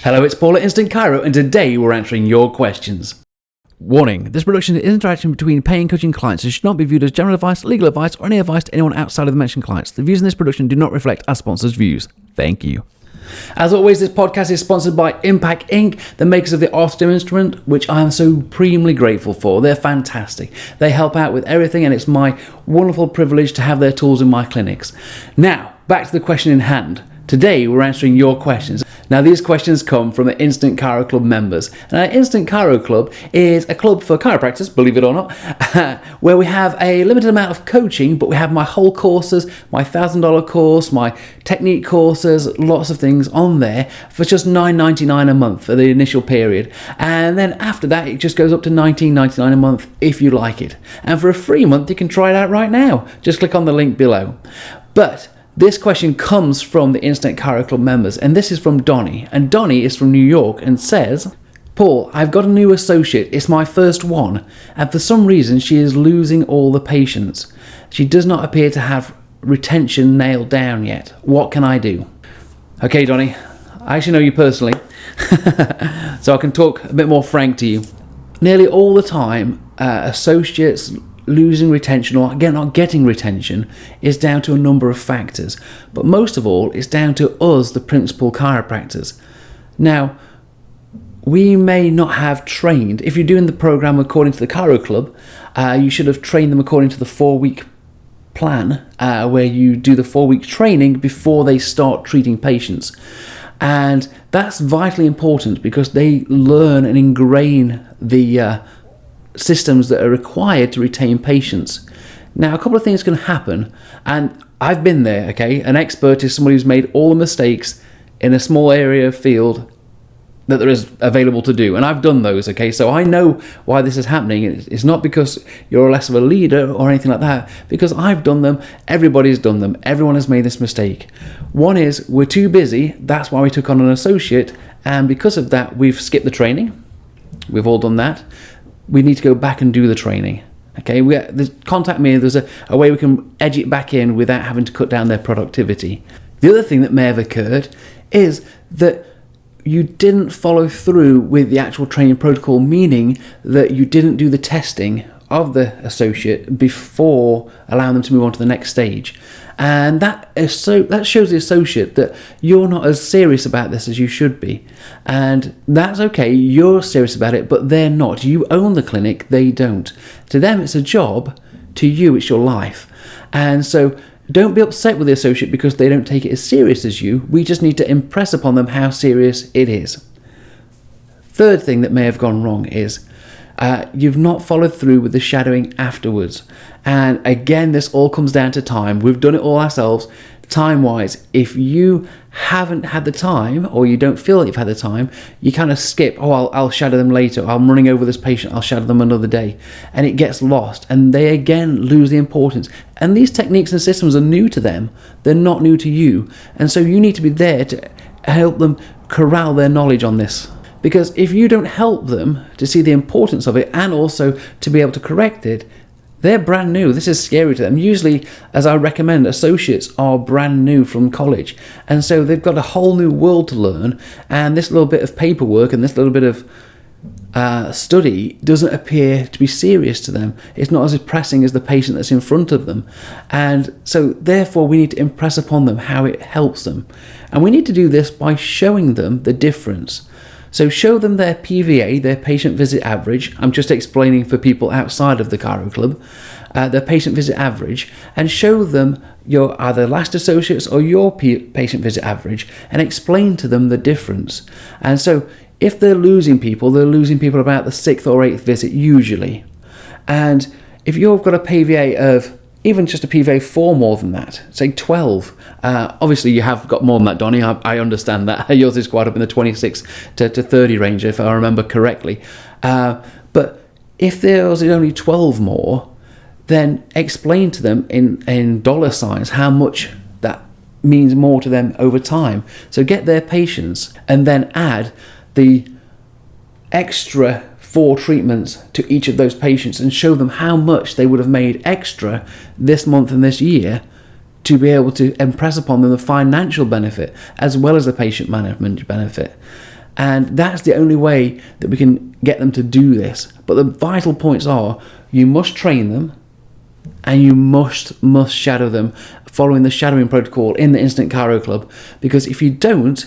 Hello, it's Paul at InstantChiro, and today we're answering your questions. Warning, this production is interaction between paying coaching clients and should not be viewed as general advice, legal advice, or any advice to anyone outside of the mentioned clients. The views in this production do not reflect our sponsors' views. Thank you. As always, this podcast is sponsored by Impact Inc., the makers of the Austin instrument, which I am supremely grateful for. They're fantastic. They help out with everything, and it's my wonderful privilege to have their tools in my clinics. Now, back to the question in hand. Today, we're answering your questions. Now, these questions come from the Instant Chiro Club members. And our Instant Chiro Club is a club for chiropractors, believe it or not, where we have a limited amount of coaching, but we have my whole courses, my $1,000 course, my technique courses, lots of things on there for just $9.99 a month for the initial period. And then after that, it just goes up to $19.99 a month if you like it. And for a free month, you can try it out right now. Just click on the link below. But this question comes from the Instant Chiro Club members, and this is from Donnie. And Donnie is from New York and says, Paul, I've got a new associate. It's my first one, and for some reason she is losing all the patients. She does not appear to have retention nailed down yet. What can I do? Okay, Donnie, I actually know you personally, so I can talk a bit more frank to you. Nearly all the time, associates losing retention or again not getting retention is down to a number of factors, but most of all it's down to us, the principal chiropractors. Now, we may not have trained, if you're doing the program according to the Chiro Club, you should have trained them according to the 4-week plan, where you do the 4-week training before they start treating patients. And that's vitally important because they learn and ingrain the systems that are required to retain patients. Now, a couple of things can happen, and I've been there, okay? An expert is somebody who's made all the mistakes in a small area of field that there is available to do, and I've done those, okay? So I know why this is happening. It's not because you're less of a leader or anything like that, because I've done them, everybody's done them, everyone has made this mistake. One is, we're too busy, that's why we took on an associate, and because of that, we've skipped the training. We've all done that. We need to go back and do the training. Okay, contact me. There's a way we can edge it back in without having to cut down their productivity. The other thing that may have occurred is that you didn't follow through with the actual training protocol, meaning that you didn't do the testing of the associate before allowing them to move on to the next stage. And that shows the associate that you're not as serious about this as you should be. And that's okay, you're serious about it, but they're not. You own the clinic, they don't. To them, it's a job. To you, it's your life. And so don't be upset with the associate because they don't take it as serious as you. We just need to impress upon them how serious it is. Third thing that may have gone wrong is you've not followed through with the shadowing afterwards. And again, this all comes down to time. We've done it all ourselves. Time-wise, if you haven't had the time or you don't feel like you've had the time, you kind of skip, I'll shadow them later. I'm running over this patient, I'll shadow them another day. And it gets lost. And they again lose the importance. And these techniques and systems are new to them. They're not new to you. And so you need to be there to help them corral their knowledge on this. Because if you don't help them to see the importance of it and also to be able to correct it, they're brand new. This is scary to them. Usually, as I recommend, associates are brand new from college. And so they've got a whole new world to learn. And this little bit of paperwork and this little bit of study doesn't appear to be serious to them. It's not as pressing as the patient that's in front of them. And so therefore we need to impress upon them how it helps them. And we need to do this by showing them the difference. So show them their PVA, their patient visit average. I'm just explaining for people outside of the Chiro Club, their patient visit average, and show them your either last associates or your patient visit average, and explain to them the difference. And so if they're losing people about the 6th or 8th visit usually. And if you've got a PVA of even just a PVA 4 more than that, say 12. Obviously, you have got more than that, Donnie. I understand that. Yours is quite up in the 26 to 30 range, if I remember correctly. But if there's only 12 more, then explain to them in dollar signs how much that means more to them over time. So get their patience and then add the extra 4 treatments to each of those patients and show them how much they would have made extra this month and this year to be able to impress upon them the financial benefit as well as the patient management benefit. And that's the only way that we can get them to do this. But the vital points are, you must train them, and you must shadow them following the shadowing protocol in the Instant Chiro Club. Because if you don't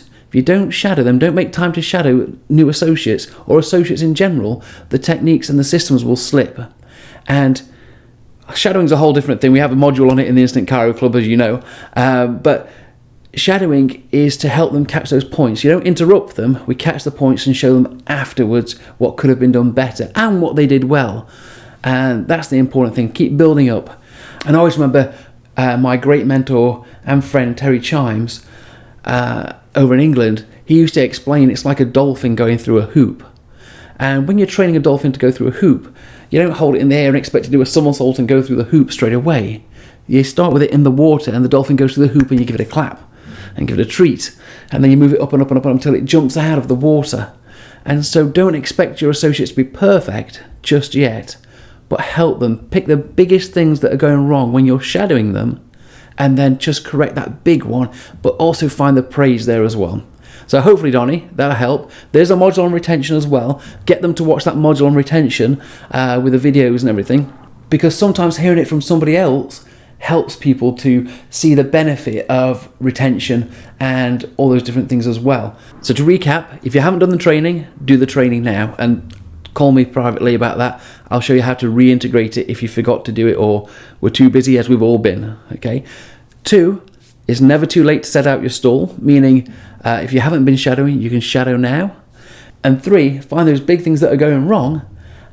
shadow them, don't make time to shadow new associates or associates in general, the techniques and the systems will slip. And shadowing's a whole different thing. We have a module on it in the Instant Chiro Club, as you know. But shadowing is to help them catch those points. You don't interrupt them. We catch the points and show them afterwards what could have been done better and what they did well. And that's the important thing. Keep building up. And I always remember my great mentor and friend Terry Chimes over in England. He used to explain it's like a dolphin going through a hoop. And when you're training a dolphin to go through a hoop, you don't hold it in the air and expect to do a somersault and go through the hoop straight away. You start with it in the water, and the dolphin goes through the hoop, and you give it a clap and give it a treat, and then you move it up and up and up until it jumps out of the water. And so don't expect your associates to be perfect just yet, but help them pick the biggest things that are going wrong when you're shadowing them, and then just correct that big one, but also find the praise there as well. So hopefully, Donnie, that'll help. There's a module on retention as well. Get them to watch that module on retention with the videos and everything, because sometimes hearing it from somebody else helps people to see the benefit of retention and all those different things as well. So to recap, if you haven't done the training, do the training now, and call me privately about that. I'll show you how to reintegrate it if you forgot to do it or were too busy, as we've all been. Okay. 2, it's never too late to set out your stall, meaning if you haven't been shadowing, you can shadow now. And 3, find those big things that are going wrong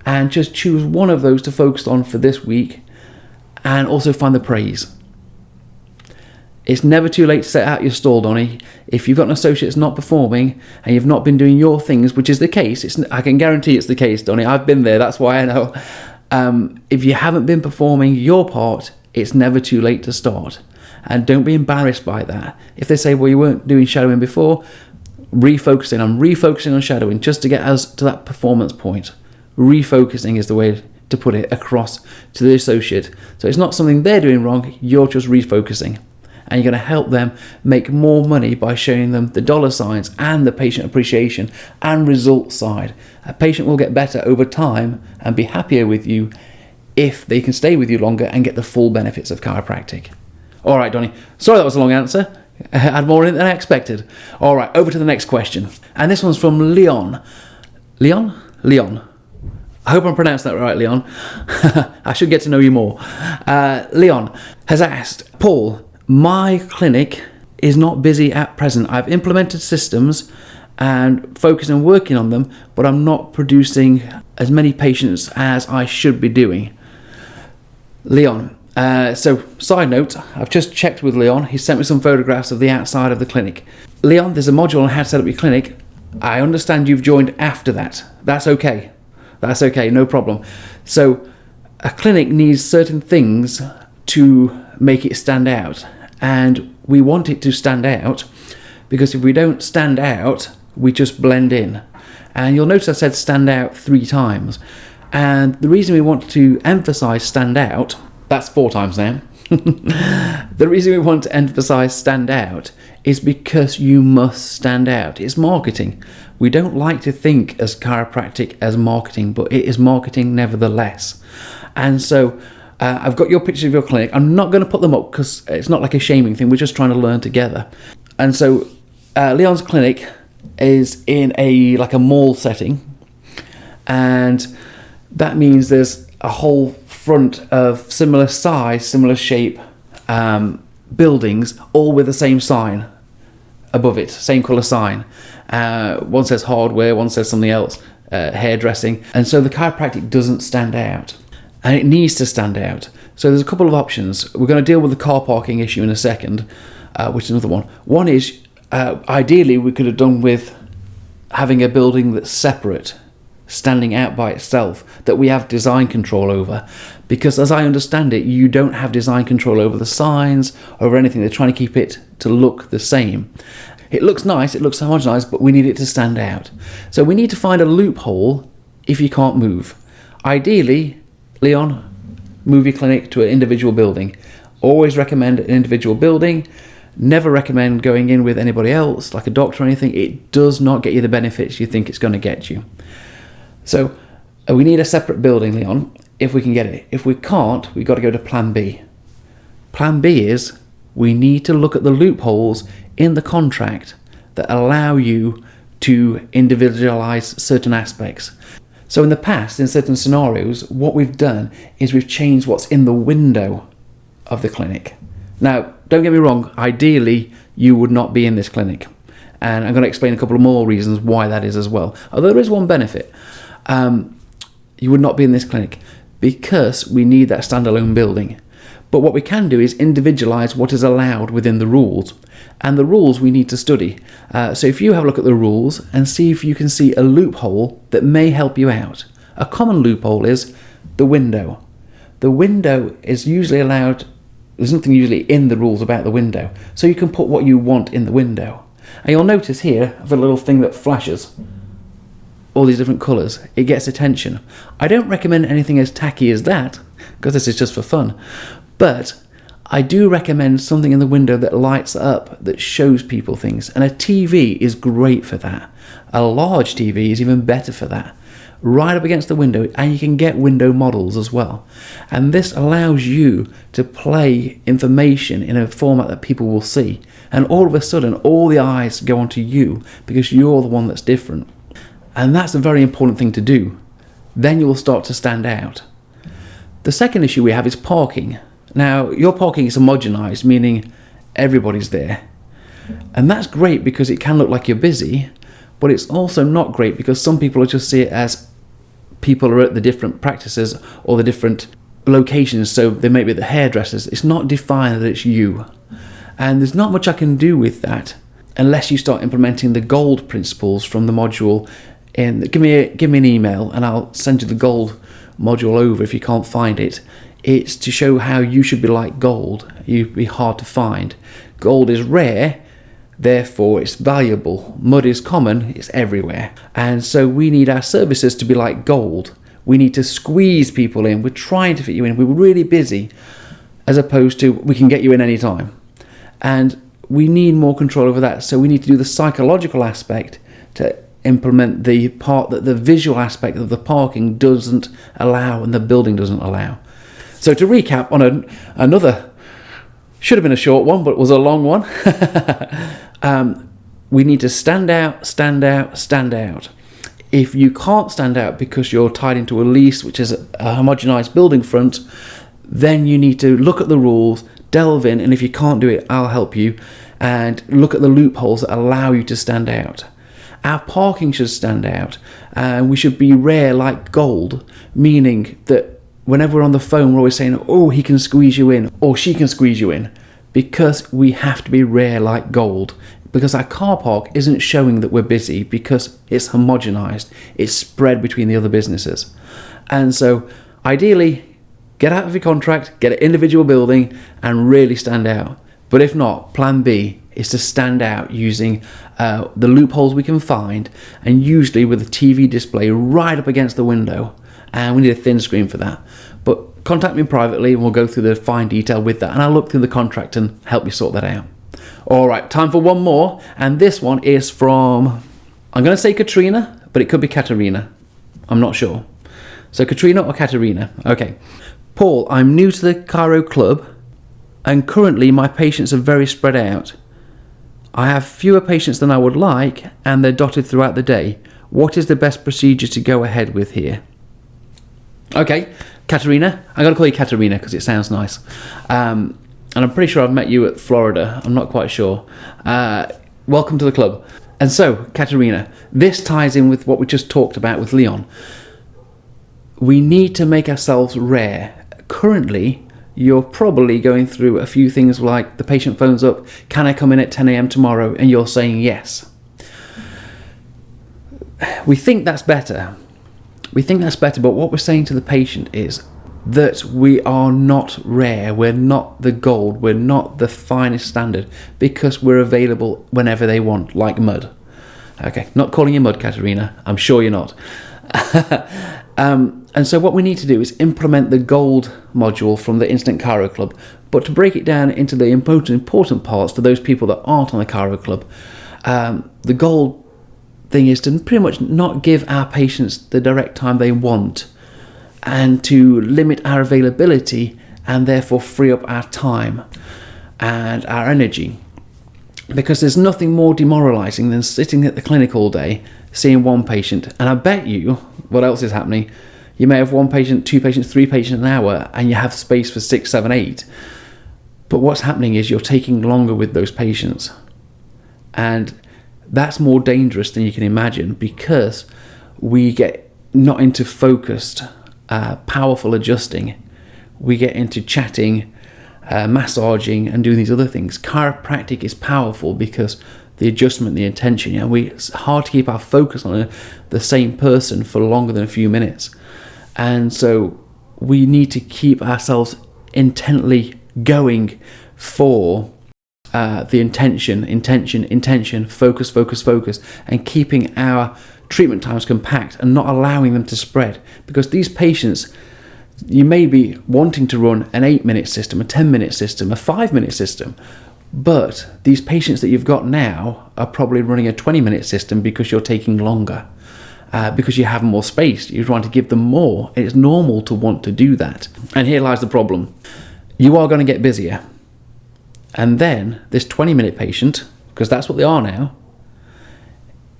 and just choose one of those to focus on for this week, and also find the praise. It's never too late to set out your stall, Donnie. If you've got an associate that's not performing and you've not been doing your things, which is the case, I can guarantee it's the case, Donnie. I've been there, that's why I know. If you haven't been performing your part, it's never too late to start. And don't be embarrassed by that. If they say, well, you weren't doing shadowing before, refocusing. I'm refocusing on shadowing just to get us to that performance point. Refocusing is the way to put it across to the associate. So it's not something they're doing wrong, you're just refocusing. And you're going to help them make more money by showing them the dollar signs and the patient appreciation and result side. A patient will get better over time and be happier with you if they can stay with you longer and get the full benefits of chiropractic. All right, Donnie. Sorry that was a long answer. I had more in it than I expected. All right, over to the next question. And this one's from Leon. Leon. I hope I'm pronouncing that right, Leon. I should get to know you more. Leon has asked, Paul, my clinic is not busy at present. I've implemented systems and focused on working on them, but I'm not producing as many patients as I should be doing. Leon, so side note, I've just checked with Leon. He sent me some photographs of the outside of the clinic. Leon, there's a module on how to set up your clinic. I understand you've joined after that. That's okay. That's okay, no problem. So a clinic needs certain things to make it stand out. And we want it to stand out because if we don't stand out, we just blend in. And you'll notice I said stand out 3 times. And the reason we want to emphasize stand out, that's 4 times now. The reason we want to emphasize stand out is because you must stand out. It's marketing. We don't like to think as chiropractic as marketing, but it is marketing nevertheless. And so I've got your pictures of your clinic. I'm not going to put them up because it's not like a shaming thing. We're just trying to learn together. And so Leon's clinic is in a mall setting, and that means there's a whole front of similar size, similar shape buildings, all with the same sign above it, same colour sign. One says hardware, one says something else, hairdressing. And so the chiropractic doesn't stand out. And it needs to stand out. So there's a couple of options. We're going to deal with the car parking issue in a second, which is another one. One is, ideally, we could have done with having a building that's separate, standing out by itself, that we have design control over. Because as I understand it, you don't have design control over the signs, over anything. They're trying to keep it to look the same. It looks nice, it looks homogenized, but we need it to stand out. So we need to find a loophole if you can't move. Ideally, Leon, move your clinic to an individual building. Always recommend an individual building. Never recommend going in with anybody else, like a doctor or anything. It does not get you the benefits you think it's going to get you. So we need a separate building, Leon, if we can get it. If we can't, we've got to go to plan B. Plan B is we need to look at the loopholes in the contract that allow you to individualize certain aspects. So in the past, in certain scenarios, what we've done is we've changed what's in the window of the clinic. Now, don't get me wrong, ideally you would not be in this clinic. And I'm going to explain a couple of more reasons why that is as well. Although there is one benefit. You would not be in this clinic because we need that standalone building. But what we can do is individualize what is allowed within the rules. And the rules we need to study. So if you have a look at the rules and see if you can see a loophole that may help you out. A common loophole is the window. The window is usually allowed, there's nothing usually in the rules about the window. So you can put what you want in the window. And you'll notice here, I have a little thing that flashes. All these different colours. It gets attention. I don't recommend anything as tacky as that, because this is just for fun. But I do recommend something in the window that lights up, that shows people things. And a TV is great for that. A large TV is even better for that. Right up against the window, and you can get window models as well. And this allows you to play information in a format that people will see. And all of a sudden, all the eyes go onto you because you're the one that's different. And that's a very important thing to do. Then you'll start to stand out. The second issue we have is parking. Now, your parking is homogenized, meaning everybody's there. And that's great because it can look like you're busy, but it's also not great because some people will just see it as people are at the different practices or the different locations, so they may be at the hairdressers. It's not defined that it's you. And there's not much I can do with that unless you start implementing the gold principles from the module. And give me an email and I'll send you the gold module over if you can't find it. It's to show how you should be like gold. You'd be hard to find. Gold is rare, therefore it's valuable. Mud is common, it's everywhere. And so we need our services to be like gold. We need to squeeze people in. We're trying to fit you in. We're really busy, as opposed to we can get you in any time. And we need more control over that. So we need to do the psychological aspect to implement the part that the visual aspect of the parking doesn't allow and the building doesn't allow. So to recap on another, should have been a short one, but it was a long one. We need to stand out, stand out, stand out. If you can't stand out because you're tied into a lease, which is a homogenized building front, then you need to look at the rules, delve in, and if you can't do it, I'll help you, and look at the loopholes that allow you to stand out. Our parking should stand out, and we should be rare like gold, meaning that whenever we're on the phone, we're always saying, oh, he can squeeze you in, or she can squeeze you in, because we have to be rare like gold, because our car park isn't showing that we're busy because it's homogenized, it's spread between the other businesses. And so, ideally, get out of your contract, get an individual building, and really stand out. But if not, plan B is to stand out using the loopholes we can find, and usually with a TV display right up against the window. And we need a thin screen for that. But contact me privately and we'll go through the fine detail with that, and I'll look through the contract and help you sort that out. Alright, time for one more, and this one is from, I'm going to say Katerina, but it could be Katerina. I'm not sure. So Katerina or Katerina? Okay. Paul, I'm new to the Chiro Club, and currently my patients are very spread out. I have fewer patients than I would like, and they're dotted throughout the day. What is the best procedure to go ahead with here? Okay, Katerina. I'm going to call you Katerina because it sounds nice. And I'm pretty sure I've met you at Florida. I'm not quite sure. Welcome to the club. And so, Katerina, this ties in with what we just talked about with Leon. We need to make ourselves rare. Currently, you're probably going through a few things like the patient phones up, can I come in at 10 a.m. tomorrow? And you're saying yes. We think that's better. But what we're saying to the patient is that we are not rare, we're not the gold, we're not the finest standard, because we're available whenever they want, like mud. Okay, not calling you mud, Katerina, I'm sure you're not. And so what we need to do is implement the gold module from the Instant Chiro Club, but to break it down into the important parts for those people that aren't on the Chiro Club, the gold thing is to pretty much not give our patients the direct time they want, and to limit our availability and therefore free up our time and our energy. Because there's nothing more demoralizing than sitting at the clinic all day, seeing one patient, and I bet you, what else is happening? You may have one patient, two patients, three patients an hour, and you have space for 6, 7, 8. But what's happening is you're taking longer with those patients. And that's more dangerous than you can imagine, because we get not into focused, powerful adjusting. We get into chatting, massaging, and doing these other things. Chiropractic is powerful because the adjustment, the intention, it's hard to keep our focus on the same person for longer than a few minutes. And so we need to keep ourselves intently going for the intention, focus, and keeping our treatment times compact and not allowing them to spread. Because these patients, you may be wanting to run an 8-minute system, a 10-minute system, a 5-minute system, but these patients that you've got now are probably running a 20-minute system because you're taking longer. Because you have more space, you're trying to give them more. It's normal to want to do that. And here lies the problem. You are going to get busier. And then this 20-minute patient, because that's what they are now,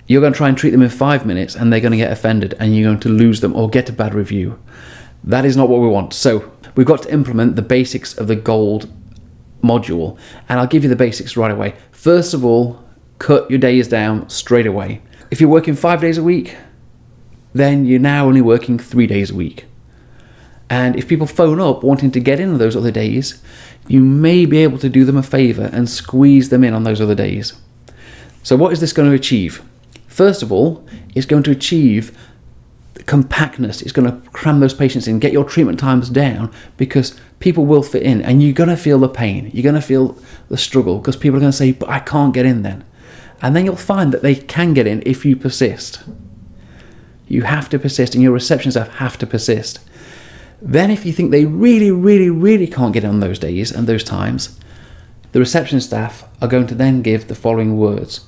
you're going to try and treat them in 5 minutes and they're going to get offended and you're going to lose them or get a bad review. That is not what we want. So we've got to implement the basics of the gold module. And I'll give you the basics right away. First of all, cut your days down straight away. If you're working 5 days a week, then you're now only working 3 days a week. And if people phone up wanting to get in on those other days, you may be able to do them a favor and squeeze them in on those other days. So what is this going to achieve? First of all, it's going to achieve compactness. It's going to cram those patients in, get your treatment times down, because people will fit in and you're going to feel the pain. You're going to feel the struggle because people are going to say, but I can't get in then. And then you'll find that they can get in if you persist. You have to persist, and your reception staff have to persist. Then if you think they really can't get in on those days and those times, the reception staff are going to then give the following words.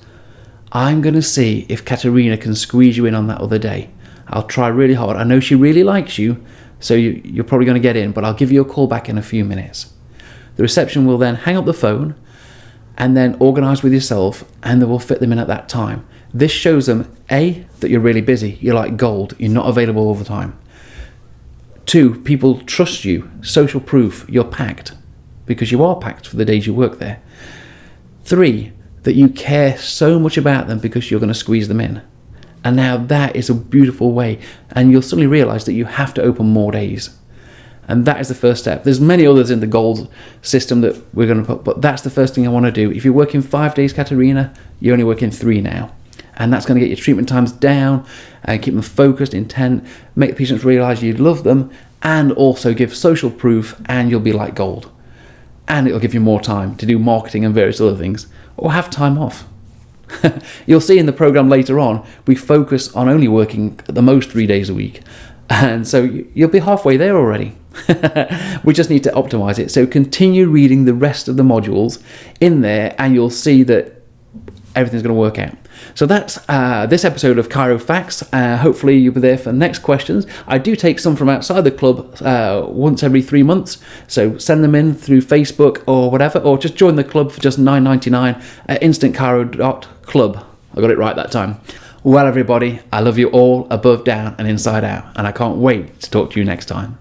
I'm going to see if Katerina can squeeze you in on that other day. I'll try really hard. I know she really likes you, so you're probably going to get in, but I'll give you a call back in a few minutes. The reception will then hang up the phone and then organise with yourself, and they will fit them in at that time. This shows them, A, that you're really busy, you're like gold, you're not available all the time. 2, people trust you, social proof, you're packed, because you are packed for the days you work there. 3, that you care so much about them because you're going to squeeze them in. And now that is a beautiful way, and you'll suddenly realise that you have to open more days. And that is the first step. There's many others in the gold system that we're going to put, but that's the first thing I want to do. If you're working 5 days, Katerina, you're only working 3 now. And that's going to get your treatment times down and keep them focused, intent, make the patients realise you love them, and also give social proof, and you'll be like gold. And it'll give you more time to do marketing and various other things, or have time off. You'll see in the program later on, we focus on only working at the most 3 days a week. And so you'll be halfway there already. We just need to optimize it. So continue reading the rest of the modules in there, and you'll see that everything's going to work out. So that's this episode of Chiro Facts. Hopefully you'll be there for the next questions. I do take some from outside the club once every 3 months. So send them in through Facebook or whatever, or just join the club for just $9.99 at InstantChiro.club. I got it right that time. Well, everybody, I love you all above, down, and inside out, and I can't wait to talk to you next time.